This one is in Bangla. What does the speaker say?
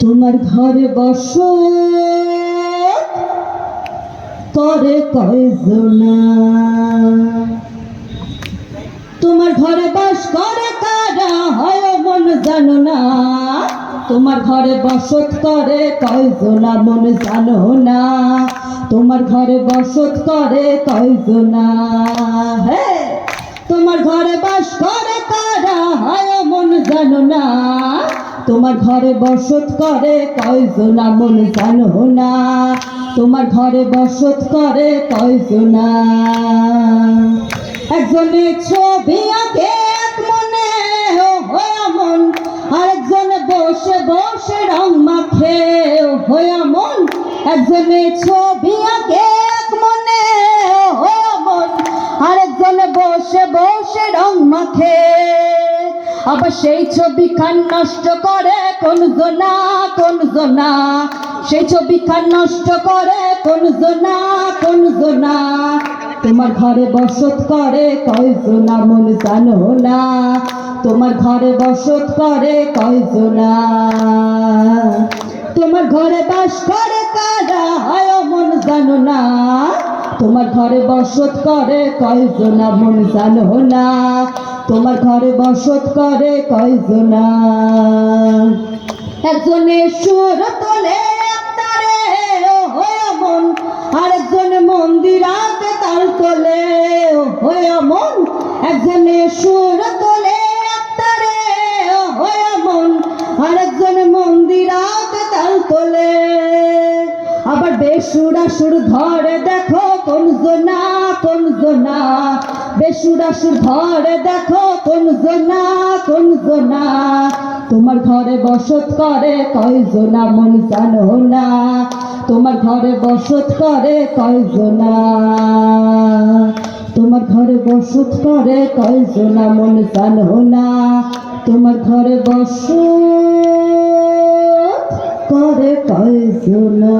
তোমার ঘরে বসত করে কয়জনা, তোমার ঘরে বাস করে কারা হয় মন জানো না। তোমার ঘরে বসত করে কয়জনা মন জানো না। তোমার ঘরে বসত করে কয়জনা, হে তোমার ঘরে বাস করে কারা হয় মন জানো না। তোমার ঘরে বসত করে কয়জনা মন জানো না। তোমার ঘরে বসত করে কয়জনা। একজনে ছবি আঁকে এক মনে হয়া মন, আরেকজনে বসে বসে রং মাখে হয়া মন। একজনে ছবি আঁকে এক মনে হয়া মন, আরেকজনে বসে বসে রং মাখে। আবার সেই ছবি খান নষ্ট করে কোন জনা কোন জনা। সেই ছবি খান নষ্ট করে কোন জনা কোন জনা। তোমার ঘরে বসত করে কয়জনা মন জানো না। তোমার ঘরে বসত করে কয়জনা। তোমার ঘরে বাস করে কারা হয় মন জানো না। তোমার ঘরে বসত করে কয়জনা মন জানো না। তোমার ঘরে বসত করে কয়জনা। একজনে সুর তোলে তারে হয়া মন, আরেকজনে মন্দিরাতে তাল তোলে হয়া মন। একজনে সুর তোলে তারে হয়া মন, আরেকজনে মন্দিরাতে তাল তোলে। আবার বেসুরা সুর ধরে দেখো কোন জনা কোন জনা। বেসুরা সুর ধরে দেখো কোন জনা কোন জনা। তোমার ঘরে বসত করে কয়জনা মন জানো না। তোমার ঘরে বসত করে কয়জনা। তোমার ঘরে বসত করে কয়জনা মন জানো না। তোমার ঘরে বসত করে কয়জনা।